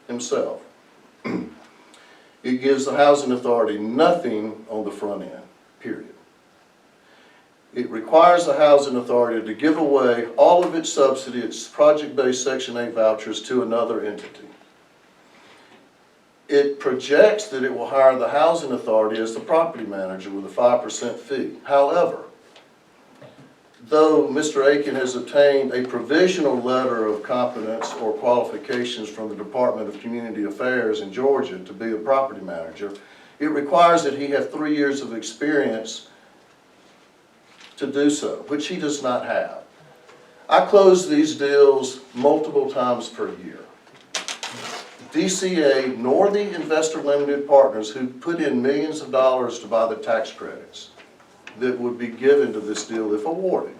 himself. It gives the housing authority nothing on the front end, period. It requires the housing authority to give away all of its subsidy, its project-based Section 8 vouchers to another entity. It projects that it will hire the housing authority as the property manager with a 5% fee. However, though Mr. Aiken has obtained a provisional letter of competence or qualifications from the Department of Community Affairs in Georgia to be a property manager, it requires that he have 3 years of experience to do so, which he does not have. I close these deals multiple times per year. DCA nor the investor limited partners who put in millions of dollars to buy the tax credits that would be given to this deal if awarded.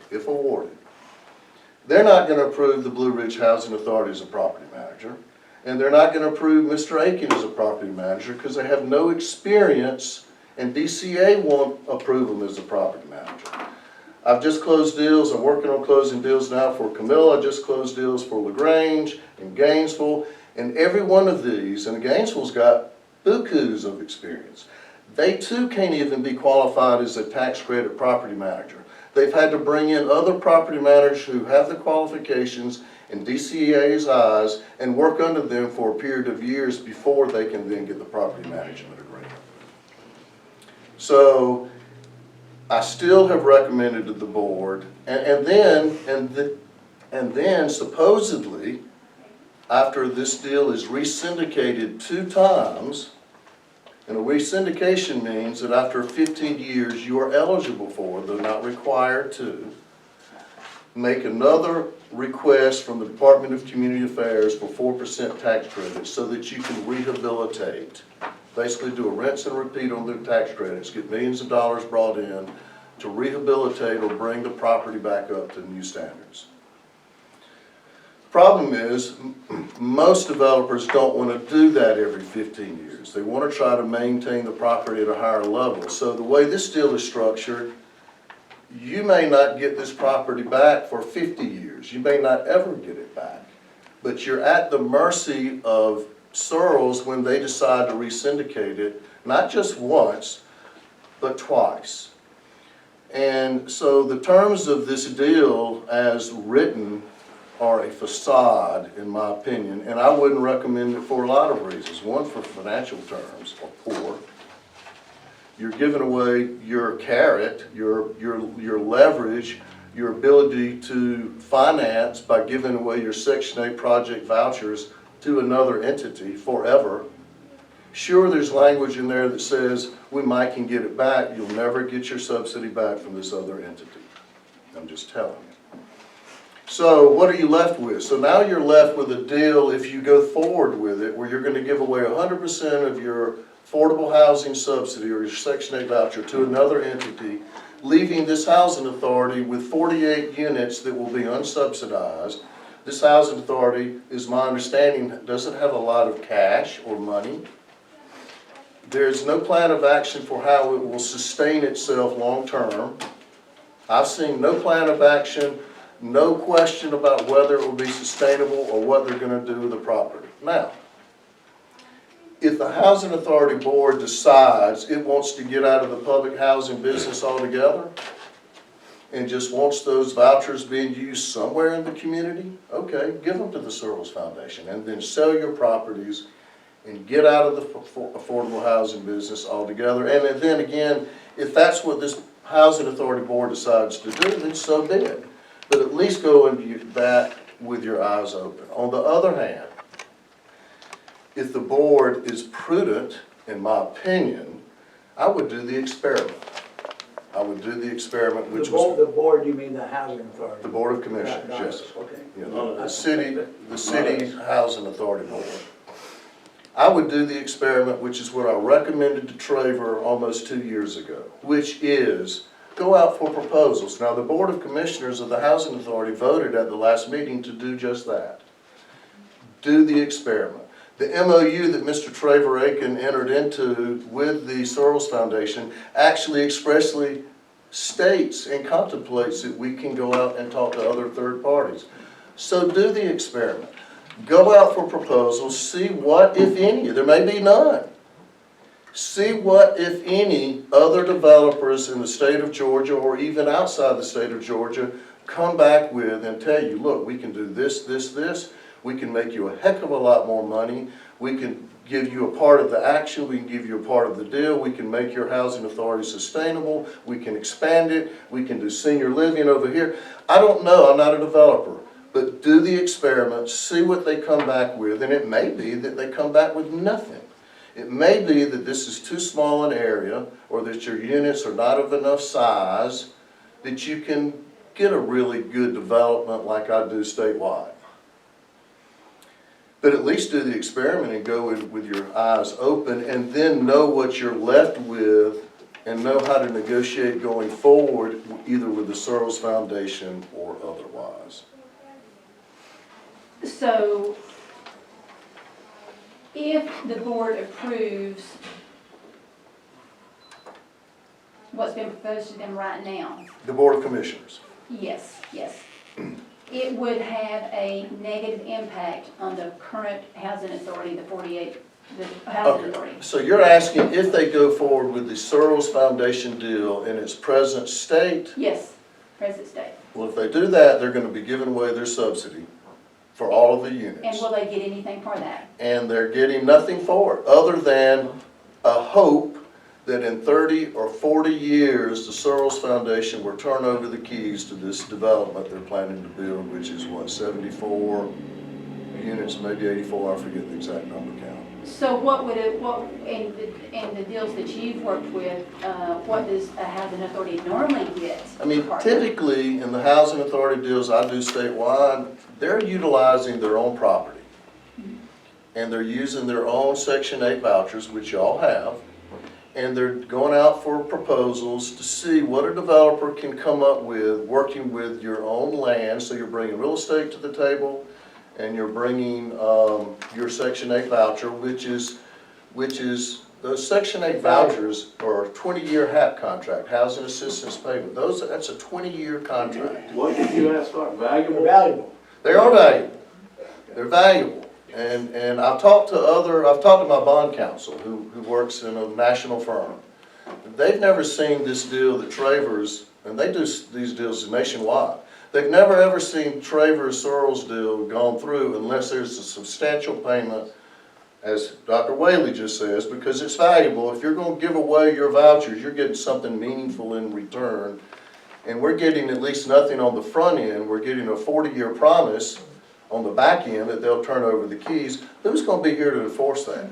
They're not going to approve the Blue Ridge Housing Authority as a property manager, and they're not going to approve Mr. Aiken as a property manager because they have no experience, and DCA won't approve them as a property manager. I've just closed deals. I'm working on closing deals now for Camilla. I just closed deals for LaGrange and Gainesville. And every one of these, and Gainesville's got bukus of experience, they too can't even be qualified as a tax credit property manager. They've had to bring in other property managers who have the qualifications in DCA's eyes and work under them for a period of years before they can then get the property management agreement. So I still have recommended to the board, and then supposedly, after this deal is resyndicated 2 times, and a resyndication means that after 15 years you are eligible for, though not required to, make another request from the Department of Community Affairs for 4% tax credits so that you can rehabilitate. Basically do a rinse and repeat on their tax credits, get millions of dollars brought in to rehabilitate or bring the property back up to new standards. The problem is most developers don't want to do that every 15 years. They want to try to maintain the property at a higher level. So the way this deal is structured, you may not get this property back for 50 years. You may not ever get it back. But you're at the mercy of Searles when they decide to resyndicate it, not just once, but twice. And so the terms of this deal as written are a facade, in my opinion, and I wouldn't recommend it for a lot of reasons. One, for financial terms are poor. You're giving away your carrot, your leverage, your ability to finance by giving away your Section 8 project vouchers to another entity forever. Sure, there's language in there that says we might can get it back. You'll never get your subsidy back from this other entity. I'm just telling you. So what are you left with? So now you're left with a deal, if you go forward with it, where you're going to give away 100% of your affordable housing subsidy or your Section 8 voucher to another entity, leaving this housing authority with 48 units that will be unsubsidized. This housing authority, is my understanding, doesn't have a lot of cash or money. There's no plan of action for how it will sustain itself long term. I've seen no plan of action, no question about whether it will be sustainable or what they're going to do with the property. Now, if the Housing Authority Board decides it wants to get out of the public housing business altogether and just wants those vouchers being used somewhere in the community, okay, give them to the Searles Foundation and then sell your properties and get out of the affordable housing business altogether. And then again, if that's what this Housing Authority Board decides to do, then so be it. But at least go into that with your eyes open. On the other hand, if the board is prudent, in my opinion, I would do the experiment. I would do the experiment, which was the board. You mean the Housing Authority? the Board of Commissioners, yes. Okay. You know, the city Housing Authority Board. I would do the experiment, which is what I recommended to Traver almost 2 years ago, which is go out for proposals. Now, the Board of Commissioners of the Housing Authority voted at the last meeting to do just that. Do the experiment. The MOU that Mr. Traver Aiken entered into with the Searles Foundation actually expressly states and contemplates that we can go out and talk to other third parties. So do the experiment. Go out for proposals, see what, if any, there may be none. See what, if any, other developers in the state of Georgia or even outside the state of Georgia come back with and tell you, look, we can do this, this, this. We can make you a heck of a lot more money. We can give you a part of the action. We can give you a part of the deal. We can make your housing authority sustainable. We can expand it. We can do senior living over here. I don't know. I'm not a developer. But do the experiment, see what they come back with, and it may be that they come back with nothing. It may be that this is too small an area, or that your units are not of enough size, that you can get a really good development like I do statewide. But at least do the experiment and go with your eyes open, and then know what you're left with, and know how to negotiate going forward, either with the Searles Foundation or otherwise. So, if the board approves what's been proposed to them right now, The Board of Commissioners. yes, it would have a negative impact on the current housing authority, the housing authority. Okay, so you're asking if they go forward with the Searles Foundation deal in its present state? Yes, present state. Well, if they do that, they're gonna be giving away their subsidy for all of the And units. will they get anything for that? And they're getting nothing for it, other than a hope that in 30 or 40 years, the Searles Foundation will turn over the keys to this development they're planning to build, which is what, 74 units, maybe 84, I forget the exact number count. So what would it, in the deals that you've worked with, what does a housing authority normally get? I mean, Partner? typically, in the housing authority deals I do statewide, they're utilizing their own property. And they're using their own Section 8 vouchers, which y'all have. And they're going out for proposals to see what a developer can come up with, working with your own land. So you're bringing real estate to the table, and you're bringing your Section 8 voucher, which is those Section 8 vouchers are a 20-year HAP contract, Housing Assistance Payment. That's a 20-year contract. What did you ask for? They're Valuable? valuable. They are valuable. They're valuable. And I've talked to my bond counsel who works in a national firm. They've never seen this deal that Travers, and they do these deals nationwide. They've never ever seen Travers Searles deal gone through unless there's a substantial payment, as Dr. Whaley just says, because it's valuable. If you're gonna give away your vouchers, you're getting something meaningful in return. And we're getting at least nothing on the front end. We're getting a 40-year promise on the back end that they'll turn over the keys. Who's gonna be here to enforce that?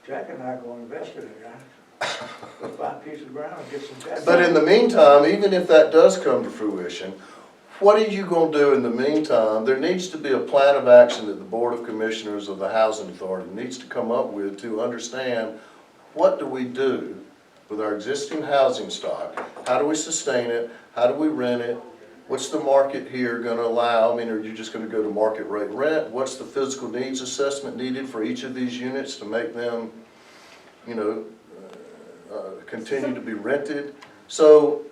Jack and I go invested in it, huh? Buy a piece of ground and get some cash. But in the meantime, even if that does come to fruition, what are you gonna do in the meantime? There needs to be a plan of action that the Board of Commissioners of the Housing Authority needs to come up with to understand, what do we do with our existing housing stock? How do we sustain it? How do we rent it? What's the market here gonna allow? I mean, are you just gonna go to market rate rent? What's the physical needs assessment needed for each of these units to make them, you know, continue to be rented? So,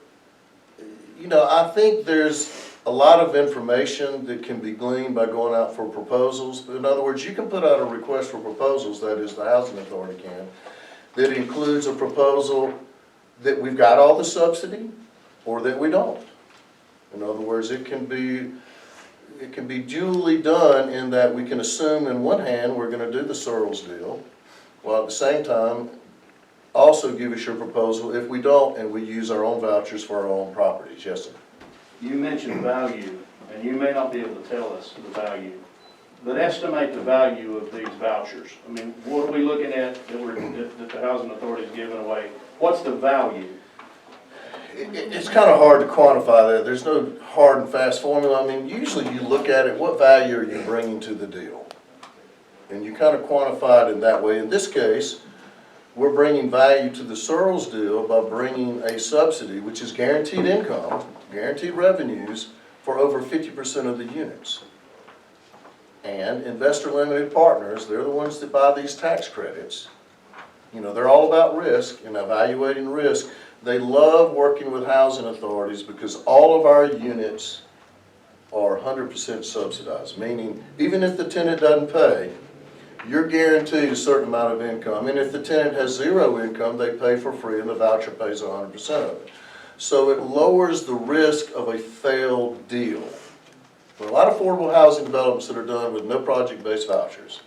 you know, I think there's a lot of information that can be gleaned by going out for proposals. In other words, you can put out a request for proposals, that is, the housing authority can, that includes a proposal that we've got all the subsidy or that we don't. In other words, it can be duly done in that we can assume in one hand we're gonna do the Searles deal, while at the same time also give us your proposal if we don't and we use our own vouchers for our own properties. Yes, sir. You mentioned value, and you may not be able to tell us the value, but estimate the value of these vouchers. I mean, what are we looking at that the housing authority is giving away? What's the value? It's kind of hard to quantify that. There's no hard and fast formula. I mean, usually you look at it, what value are you bringing to the deal? And you kind of quantify it in that way. In this case, we're bringing value to the Searles deal by bringing a subsidy, which is guaranteed income, guaranteed revenues for over 50% of the units. And investor limited partners, they're the ones that buy these tax credits. You know, they're all about risk and evaluating risk. They love working with housing authorities because all of our units are 100% subsidized, meaning even if the tenant doesn't pay, you're guaranteed a certain amount of income, and if the tenant has zero income, they pay for free and the voucher pays 100% of it. So it lowers the risk of a failed deal. There are a lot of affordable housing developments that are done with no project-based vouchers,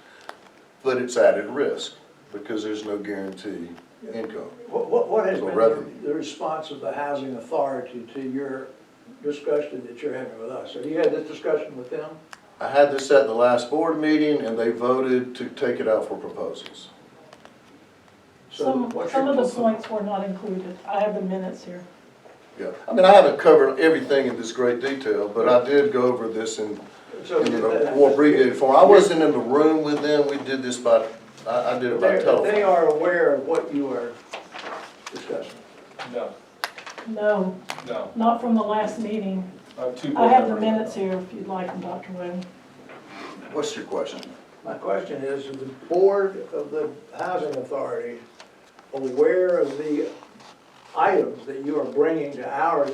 but it's added risk because there's no guaranteed income. What has So been revenue. the response of the housing authority to your discussion that you're having with us? Have you had this discussion with them? I had this at the last board meeting and they voted to take it out for proposals. So Some what's of your- the points were not included. I have the minutes here. Yeah, I mean, I haven't covered everything in this great detail, but I did go over this in So a more abbreviated form. I wasn't in the room with them, we did this by, I did it by They telephone. are aware of what you are discussing. No, No, no. not from the last meeting. I have two I board have the members. minutes here if you'd like them, Dr. Wade. What's your question? My question is the board of the housing authority aware of the items that you are bringing to our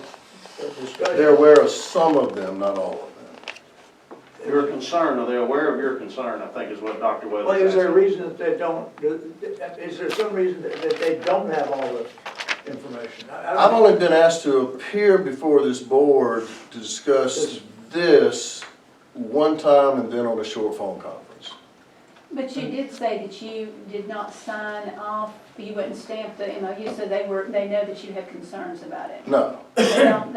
discussion? They're aware of some of them, not all of them. Your concern, are they aware of your concern, I think is what Dr. Weather Well, said. is there a reason that they don't, is there some reason that they don't have all the information? I've only been asked to appear before this board to discuss this one time and then on a short phone conference. But you did say that you did not sign off, you wouldn't stamp the MOU, so they know that you have concerns about it. No, They don't,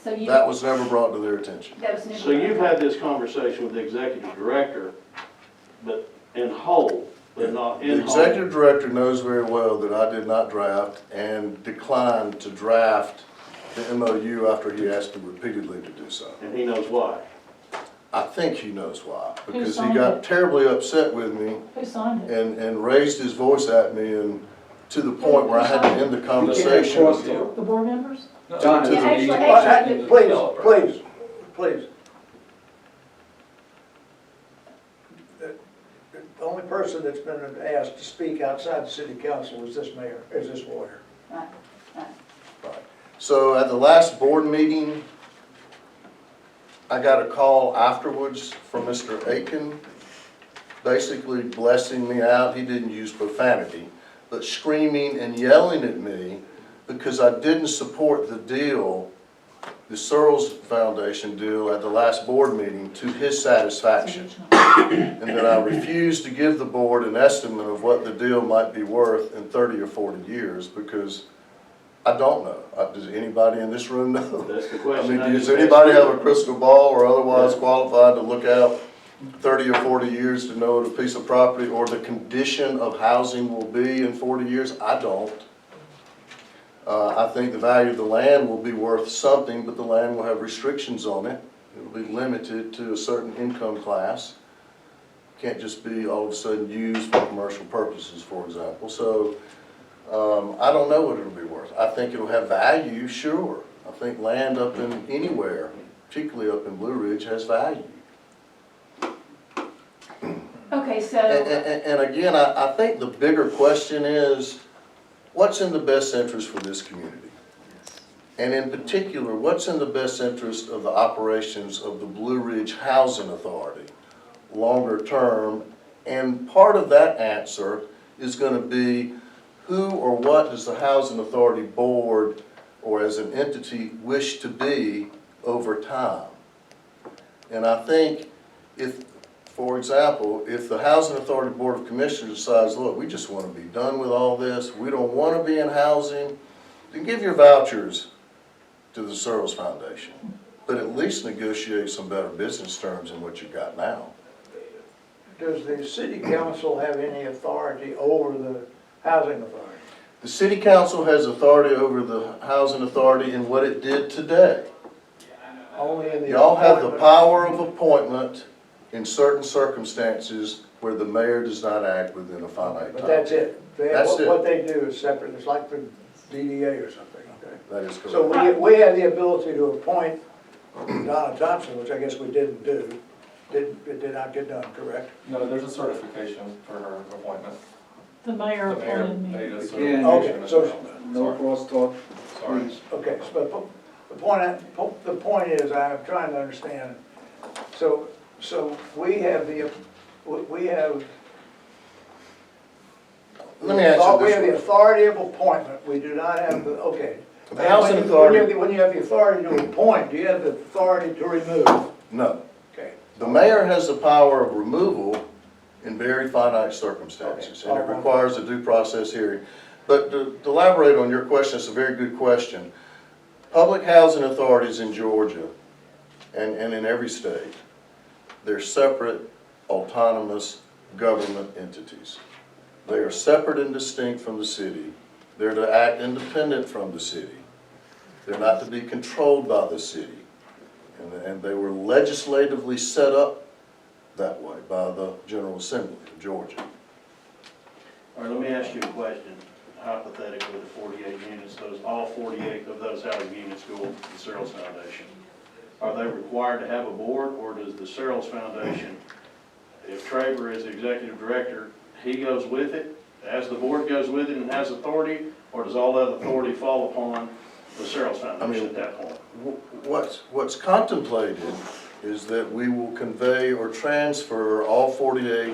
so you. that was never brought to their attention. That was never. So you've had this conversation with the executive director, but in whole, but not in The whole. executive director knows very well that I did not draft and declined to draft the MOU after he asked me repeatedly to do so. And he knows why. I think he knows why, because he signed got it? terribly upset with me Who signed it? and raised his voice at me and to the point where I had to end the conversation. The board members? John, To Yeah, the- actually, Please. The only person that's been asked to speak outside the city council is this mayor, is this lawyer. Right, right. Right. So at the last board meeting, I got a call afterwards from Mr. Aiken, basically blessing me out. He didn't use profanity, but screaming and yelling at me because I didn't support the deal, the Searles Foundation deal at the last board meeting to his satisfaction. And that I refused to give the board an estimate of what the deal might be worth in 30 or 40 years because I don't know. Does anybody in this room know? That's the I question. mean, I does just anybody asked have a crystal ball or otherwise qualified to look out 30 or 40 years to know what a piece of property or the condition of housing will be in 40 years? I don't. I think the value of the land will be worth something, but the land will have restrictions on it. It'll be limited to a certain income class. Can't just be all of a sudden used for commercial purposes, for example. So I don't know what it'll be worth. I think it'll have value, sure. I think land up in anywhere, particularly up in Blue Ridge, has value. Okay, so, And again, I think the bigger question is, what's in the best interest for this community? And in particular, what's in the best interest of the operations of the Blue Ridge Housing Authority, longer term? And part of that answer is going to be, who or what does the Housing Authority Board or as an entity wish to be over time? And I think if, for example, if the Housing Authority Board of Commissioners decides, look, we just want to be done with all this, we don't want to be in housing, then give your vouchers to the Searles Foundation. But at least negotiate some better business terms than what you've got now. Does the city council have any authority over the housing authority? The City Council has authority over the Housing Authority in what it did today. Only in the. Y'all have the appointment- power of appointment in certain circumstances where the mayor does not act within a finite time. But that's it. That's it. What they do is separate, it's like the DDA or something, okay? That is correct. So we have the ability to appoint Donna Thompson, which I guess we didn't do. It did not get done, correct? No, there's a certification for her appointment. The mayor The mayor appointed me. made a Okay, certification. so, No crosstalk. Sorry. okay, so, The point is, I'm trying to understand, so we have Let me answer we have the this authority of appointment, we do not have the, okay. The housing When you- authority- When you have the authority to appoint, do you have the authority to remove? one. No. Okay. The mayor has the power of removal in very finite circumstances, and it requires a due process hearing. But to elaborate on your question, it's a very good question. Public housing authorities in Georgia and in every state, they're separate, autonomous government entities. They are separate and distinct from the city. They're to act independent from the city. They're not to be controlled by the city. And they were legislatively set up that way by the General Assembly of Georgia. All right, let me ask you a question. Hypothetically, the 48 units, all 48 of those housing units go to the Searles Foundation. Are they required to have a board, or does the Searles Foundation, if Traver is the executive director, he goes with it, as the board goes with it and has authority, or does all that authority fall upon the Searles Foundation at that point? What's contemplated is that we will convey or transfer all 48,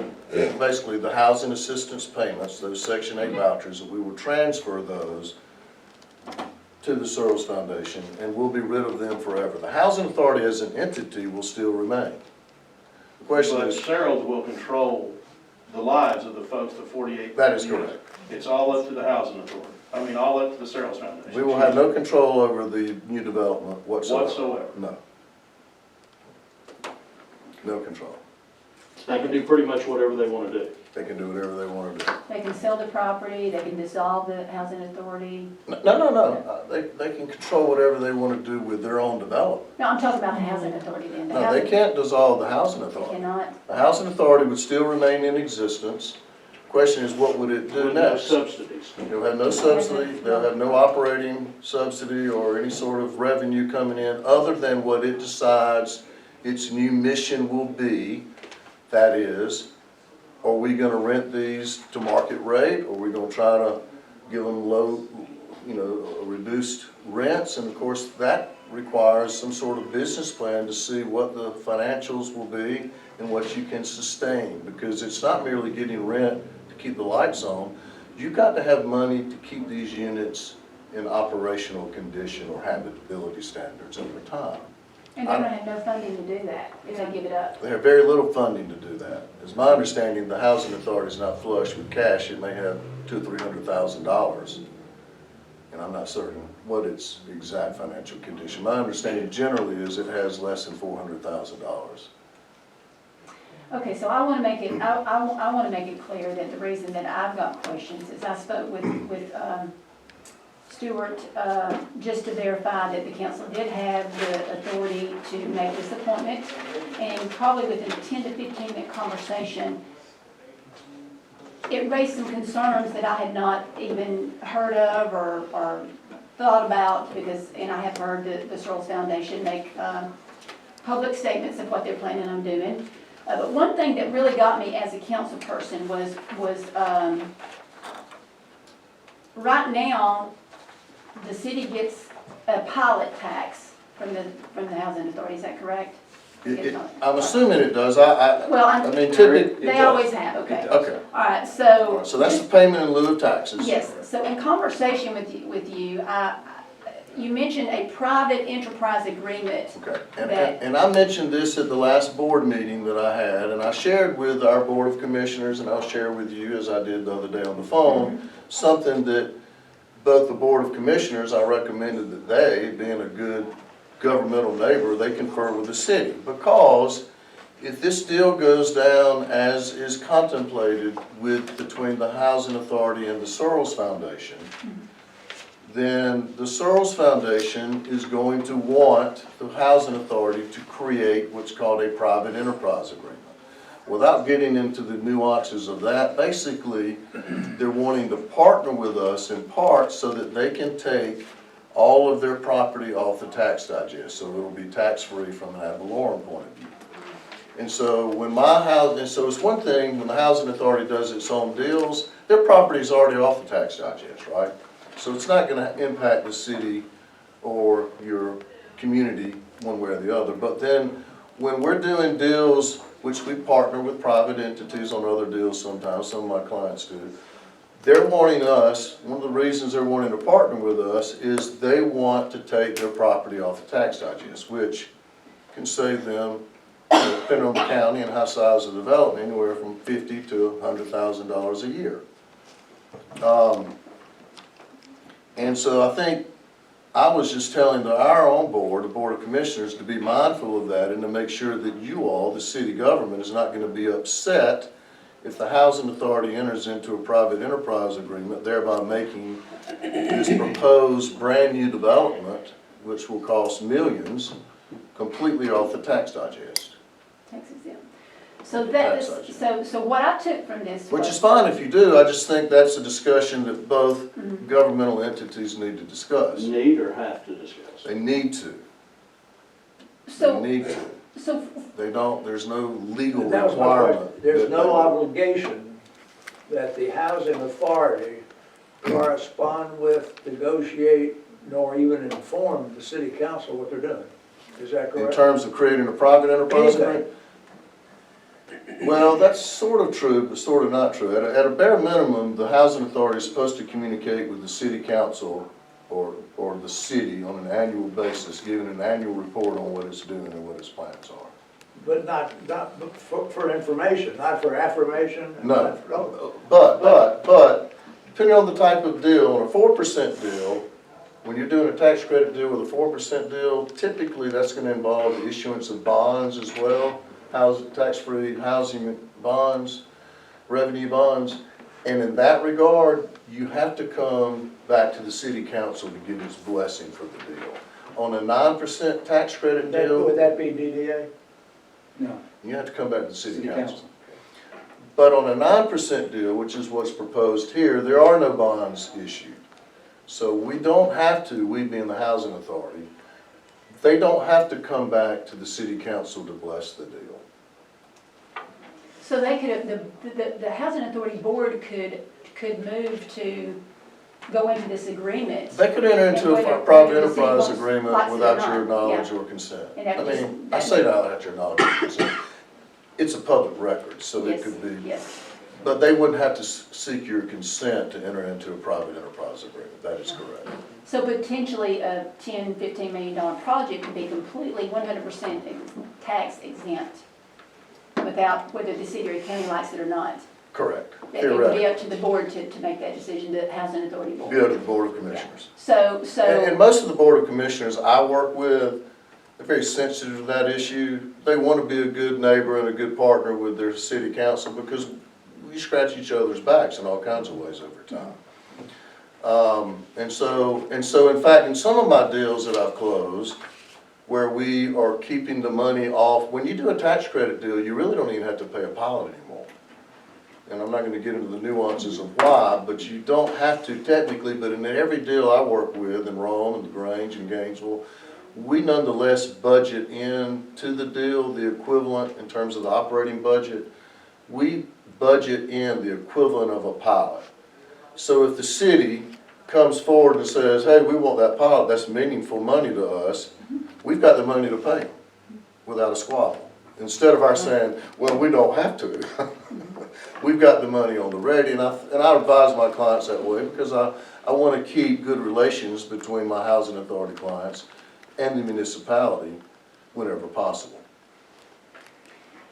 basically the housing assistance payments, those Section 8 vouchers, that we will transfer those to the Searles Foundation, and we'll be rid of them forever. The housing authority as an entity will still remain. The question But is, Searles will control the lives of the folks, the 48. that is units. correct. It's all up to the housing authority. All up to the Searles Foundation. We will have no control over the new development whatsoever. Whatsoever. No. No control. They can do pretty much whatever they want to do. They can do whatever they want to do. They can sell the property, they can dissolve the housing authority. No. They can control whatever they want to do with their own development. No, I'm talking about the housing authority then. The No, they housing- can't dissolve the housing They authority. cannot. The housing authority would still remain in existence. Question is, what would it do With no next? subsidies. They'll have no subsidy, they'll have no operating subsidy or any sort of revenue coming in other than what it decides its new mission will be. That is, are we gonna rent these to market rate? Or are we gonna try to give them low, reduced rents? And of course, that requires some sort of business plan to see what the financials will be and what you can sustain. Because it's not merely getting rent to keep the lights on. You've got to have money to keep these units in operational condition or habitability standards over time. And they're gonna have no funding to do that if they give it up. They have very little funding to do that. It's my understanding the housing authority is not flush with cash. It may have $200,000 or $300,000. And I'm not certain what its exact financial condition. My understanding generally is it has less than $400,000. Okay, so I wanna make it, I wanna make it clear that the reason that I've got questions is I spoke with Stuart, just to verify that the council did have the authority to make this appointment. And probably within a 10 to 15 minute conversation, it raised some concerns that I had not even heard of or thought about because, and I have heard the Searles Foundation make public statements of what they're planning on doing. But one thing that really got me as a council person was right now, the city gets a pilot tax from the housing authority, is that correct? I'm assuming it does. Well, I mean, typically. they always have, okay. Okay. All right, so. So that's the payment in lieu of taxes. Yes, so in conversation with you, you mentioned a private enterprise agreement. Okay, That- and I mentioned this at the last board meeting that I had, and I shared with our Board of Commissioners, and I'll share with you, as I did the other day on the phone, something that both the Board of Commissioners, I recommended that they, being a good governmental neighbor, they confer with the city. Because if this deal goes down as is contemplated between the Housing Authority and the Searles Foundation, then the Searles Foundation is going to want the Housing Authority to create what's called a private enterprise agreement. Without getting into the nuances of that, basically, they're wanting to partner with us in part so that they can take all of their property off the tax digest, so it'll be tax-free from an ad valorem point of view. And so it's one thing when the Housing Authority does its own deals, their property's already off the tax digest, right? So it's not gonna impact the city or your community, one way or the other. But then, when we're doing deals, which we partner with private entities on other deals sometimes, some of my clients do, they're wanting us, one of the reasons they're wanting to partner with us is they want to take their property off the tax digest, which can save them, depending on the county and how size of development, anywhere from $50,000 to $100,000 a year. And so I think I was just telling our own board, the Board of Commissioners, to be mindful of that and to make sure that you all, the city government, is not gonna be upset if the housing authority enters into a private enterprise agreement, thereby making this proposed brand-new development, which will cost millions, completely off the tax digest. Tax exempt. So that Tax is, digest. so what I took from this Which was. is fine if you do, I just think that's a discussion that both governmental entities need to discuss. Need or have to discuss? They need to, they So, need to. so, They don't, there's no legal That was my requirement. question. There's that no they- obligation that the housing authority correspond with, negotiate, nor even inform the city council what they're doing. Is that In correct? terms of creating a private enterprise Anything. agreement? Well, that's sort of true, but sort of not true. At a bare minimum, the housing authority is supposed to communicate with the city council or the city on an annual basis, giving an annual report on what it's doing and what its plans are. But not for information, not for affirmation? and No. not for- oh, But, depending on the type of deal, on a 4% deal, when you're doing a tax credit deal with a 4% deal, typically that's gonna involve the issuance of bonds as well, tax-free housing bonds, revenue bonds. And in that regard, you have to come back to the city council to give its blessing for the deal. On a 9% tax credit Would deal, that be DDA? you have to come back to the city council. But on a 9% deal, which is what's proposed here, there are no bonds issued. So we don't have to, we being the housing authority, they don't have to come back to the city council to bless the deal. so they could, the housing authority board could move to go into this agreement. They could enter into And a whether private the city enterprise wants- agreement likes it or without not, your knowledge yeah. or consent. And that I just- mean, I say that without your knowledge or consent. It's a public record, so it Yes, could be, yes. but they wouldn't have to seek your consent to enter into a private enterprise agreement. That is correct. So potentially a $10, $15 million project could be completely 100% tax exempt without, whether the city or county likes it or not. Correct. It would be Theoretically. up to the board to make that decision, the housing authority Be up board. to the Board of Commissioners. So, And most of the Board of Commissioners I work with, they're very sensitive to that issue. They want to be a good neighbor and a good partner with their city council because we scratch each other's backs in all kinds of ways over time. And so in fact, in some of my deals that I've closed, where we are keeping the money off, when you do a tax credit deal, you really don't even have to pay a pilot anymore. And I'm not gonna get into the nuances of why, but you don't have to technically, but in every deal I work with in Rome and LaGrange and Gainesville, we nonetheless budget into the deal the equivalent in terms of the operating budget. We budget in the equivalent of a pilot. So if the city comes forward and says, hey, we want that pilot, that's meaningful money to us, we've got the money to pay them without a squabble. Instead of our saying, well, we don't have to. We've got the money on the ready, and I advise my clients that way because I want to keep good relations between my housing authority clients and the municipality whenever possible.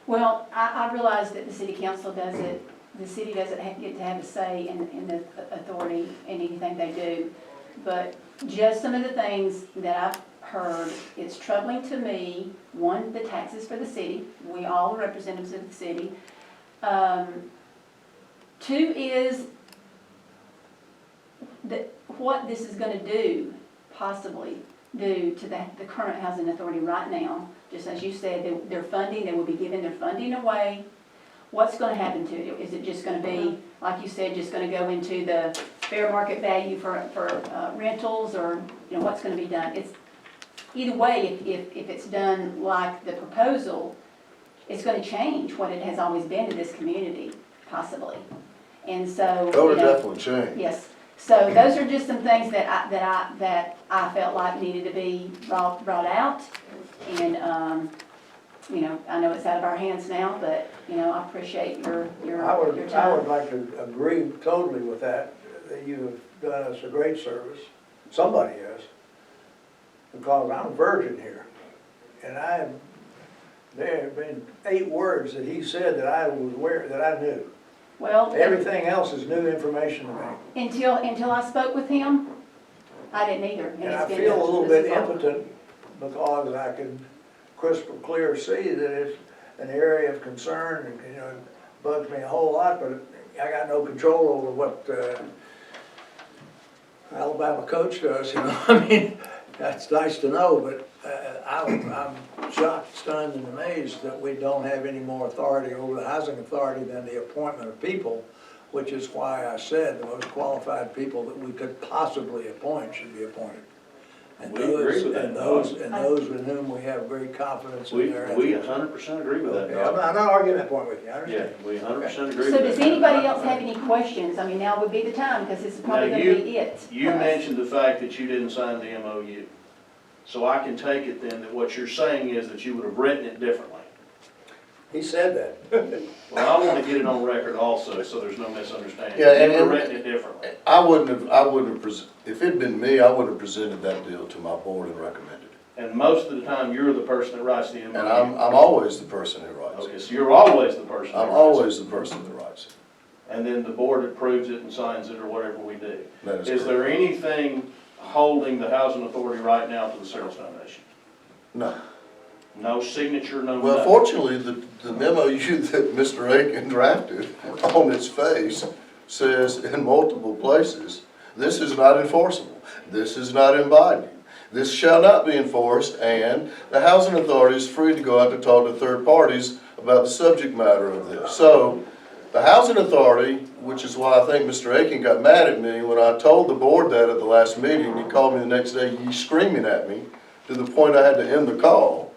well, I realize that the city council does it, the city doesn't get to have a say in the authority in anything they do. But just some of the things that I've heard, it's troubling to me, one, the taxes for the city, we all are representatives of the city. Two is what this is gonna do, possibly do to the current housing authority right now. Just as you said, their funding, they will be giving their funding away. What's gonna happen to it? Is it just gonna be, like you said, just gonna go into the fair market value for rentals, or, you know, what's gonna be done? It's, either way, if it's done like the proposal, it's gonna change what it has always been to this community, possibly. And so, That would you know, definitely change. yes, So those are just some things that I felt like needed to be brought out. And, you know, I know it's out of our hands now, but, you know, I appreciate your I would time. like to agree totally with that you have done us a great service. Somebody has. Because I'm a virgin here. And there have been 8 words that he said that I was aware, that I knew. Well, Everything else is new information to me. until I spoke with him, I didn't either. And I it's been feel a just- little this bit is all- impotent because I can crystal clear see that it's an area of concern and, you know, it bugs me a whole lot, but I got no control over what, Alabama coach does, you know, I mean, that's nice to know, but, I'm shocked, stunned, and amazed that we don't have any more authority over the housing authority than the appointment of people, which is why I said the most qualified people that we could possibly appoint should be appointed. And We agree those, with that, and those with whom we have great confidence in We their. 100% agree with that, Okay, I'm Doc. not arguing that point with you, I Yeah, understand. we 100% agree with So that. does anybody else have any questions? I mean, now would be the time, because this is probably Now, gonna you- be it. You mentioned the fact that you didn't sign the MOU. So I can take it then that what you're saying is that you would have written it differently. He said that. Well, I want to get it on record also, so there's no misunderstanding. Yeah, and- You would have written it differently. I wouldn't have, if it'd been me, I would have presented that deal to my board and recommended it. And most of the time, you're the person that writes the MOU. And I'm always the person who writes Okay, it. so you're always the person that I'm writes it. always the person that writes it. And then the board approves it and signs it or whatever we do. That is Is correct. there anything holding the housing authority right now to the Searles Foundation? No. No signature, no Well, nothing? fortunately, the MOU that Mr. Aiken drafted on its face says in multiple places, this is not enforceable, this is not in binding, this shall not be enforced, and the housing authority is free to go out to talk to third parties about the subject matter of this. So, the housing authority, which is why I think Mr. Aiken got mad at me when I told the board that at the last meeting, he called me the next day, he screaming at me, to the point I had to end the call.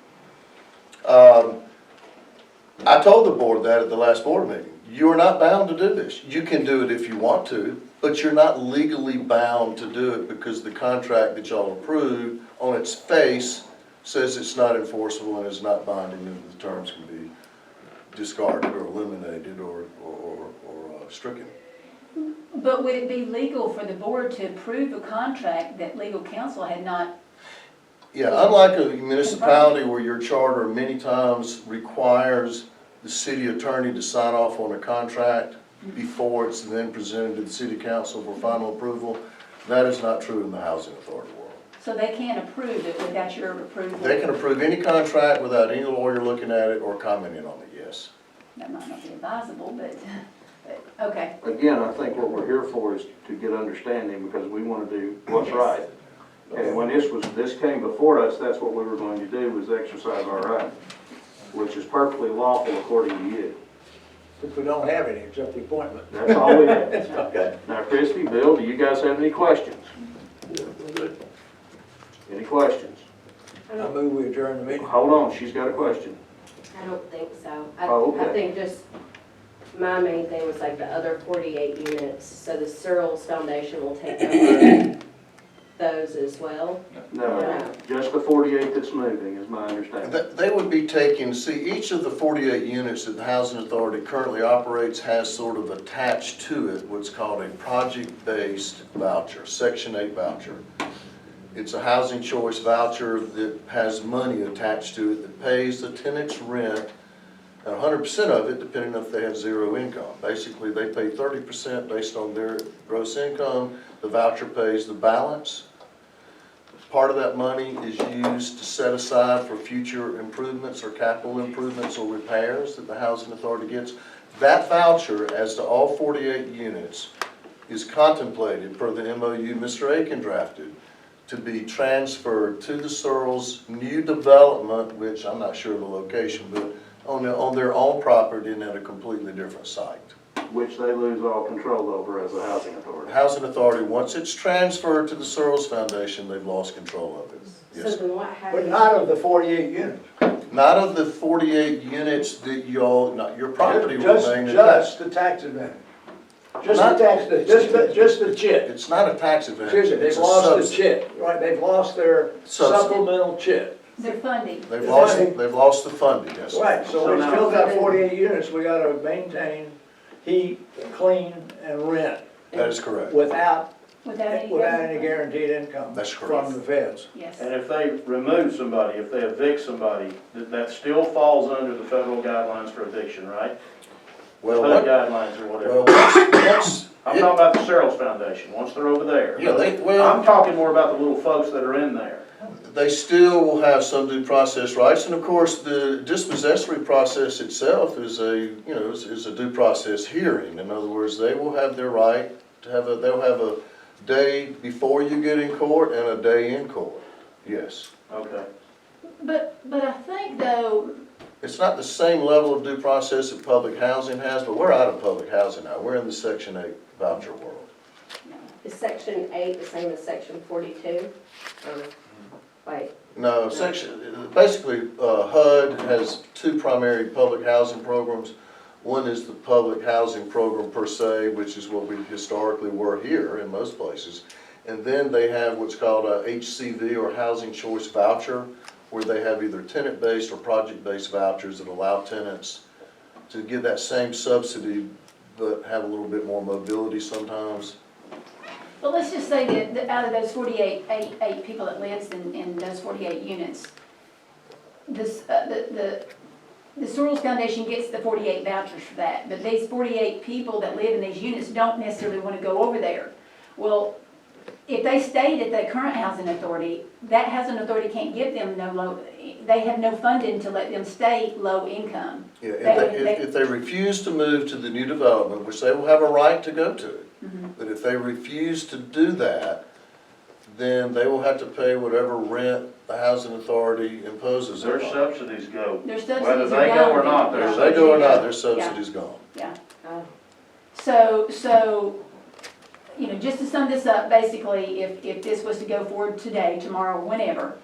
I told the board that at the last board meeting. You are not bound to do this. You can do it if you want to, but you're not legally bound to do it because the contract that y'all approved on its face says it's not enforceable and is not binding and the terms can be discarded or eliminated or stricken. But would it be legal for the board to approve a contract that legal counsel had not? Yeah, unlike a municipality where your charter many times requires the city attorney to sign off on a contract before it's then presented to the city council for final approval, that is not true in the housing authority world. So they can't approve it without your approval? They can approve any contract without any lawyer looking at it or commenting on it, yes. That might not be advisable, but, okay. Again, I think what we're here for is to get understanding because we want to do what's right. And when this came before us, that's what we were going to do, was exercise our right, which is perfectly lawful according to you. If we don't have any except the appointment. That's all we have. Okay. Now, Christie, Bill, do you guys have any questions? Any questions? I move we adjourn the meeting. Hold on, she's got a question. I don't think so. Oh, okay. I think just, my main thing was like the other 48 units, so the Searles Foundation will take over those as well? No, just the 48 that's moving is my understanding. They would be taking, see, each of the 48 units that the housing authority currently operates has sort of attached to it what's called a project-based voucher, Section 8 voucher. It's a housing choice voucher that has money attached to it that pays the tenant's rent, and 100% of it, depending on if they have zero income. Basically, they pay 30% based on their gross income. The voucher pays the balance. Part of that money is used to set aside for future improvements or capital improvements or repairs that the housing authority gets. That voucher, as to all 48 units, is contemplated per the MOU Mr. Aiken drafted to be transferred to the Searles new development, which I'm not sure of the location, but on their own property and at a completely different site. Which they lose all control over as a housing The authority. housing authority, once it's transferred to the Searles Foundation, they've lost control of it. So Yes. then what But happens? not of the 48 units. Not of the 48 units that y'all, not your property will remain intact. Just the tax advantage. Just the tax, just the chip. It's not a tax advantage, Excuse me, it's they've a lost the subsidy. chip, right, they've lost their Subsidy. supplemental chip. Their funding. They've lost the funding, yes. Right, so So we now- still got 48 units, we gotta maintain, heat, clean, and rent That is correct. without Without any. any guaranteed income That's correct. from the feds. Yes. And if they remove somebody, if they evict somebody, that still falls under the federal guidelines for eviction, right? Well, HUD what, guidelines or well, whatever. once, I'm talking about the Searles Foundation, once they're over there. yeah, well, I'm talking more about the little folks that are in there. they still will have some due process rights, and of course, the dispossessory process itself is is a due process hearing. In other words, they will have their right to they'll have a day before you get in court and a day in court, yes. Okay. But I think though, It's not the same level of due process that public housing has, but we're out of public housing now, we're in the Section 8 voucher world. Is section 8 the same as section 42? Wait, No, basically, HUD has two primary public housing programs. One is the public housing program per se, which is what we historically were here in most places. And then they have what's called a HCV or Housing Choice Voucher, where they have either tenant-based or project-based vouchers that allow tenants to get that same subsidy, but have a little bit more mobility sometimes. but let's just say that out of those 48 people that lives in those 48 units, this, the Searles Foundation gets the 48 vouchers for that, but these 48 people that live in these units don't necessarily want to go over there. Well, if they stayed at the current housing authority, that housing authority can't give them they have no funding to let them stay low income. Yeah, They- if they refuse to move to the new development, which they will have a right to go to, Mhm. but if they refuse to do that, then they will have to pay whatever rent the housing authority imposes Their upon. subsidies go. Their subsidies Whether are they go gone or not, then. their If they go or not, their subsidy's gone. Yeah. oh, So, just to sum this up, basically, if this was to go forward today, tomorrow, whenever,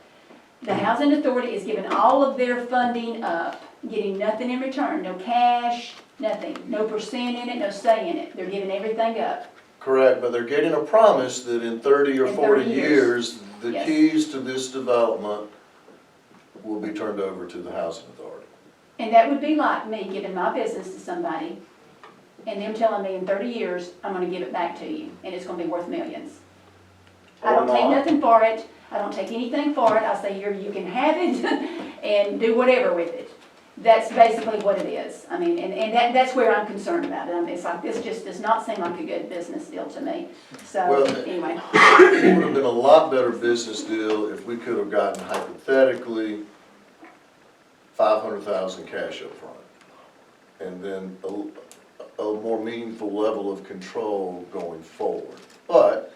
the housing authority is giving all of their funding up, getting nothing in return, no cash, nothing, no percent in it, no say in it. They're giving everything up. Correct, but they're getting a promise that in 30 or In 40 30 years, the Yes. keys to this development will be turned over to the housing authority. And that would be like me giving my business to somebody and them telling me in 30 years, I'm gonna give it back to you, and it's gonna be worth millions. I don't take nothing for it, I don't take anything for it, I say, here, you can have it and do whatever with it. That's basically what it is. I mean, and that's where I'm concerned about it. I mean, it's like, this just does not seem like a good business deal to me. So, Well, anyway, It would have been a lot better business deal if we could have gotten hypothetically 500,000 cash up front. And then a more meaningful level of control going forward. But,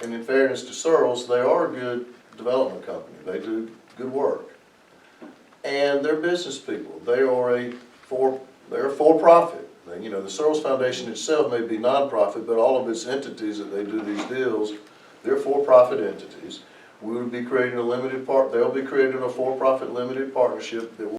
and in fairness to Searles, they are a good development company. They do good work. And they're business people. They're for-profit. The Searles Foundation itself may be nonprofit, but all of its entities that they do these deals, they're for-profit entities. We would be creating they'll be creating a for-profit limited partnership that will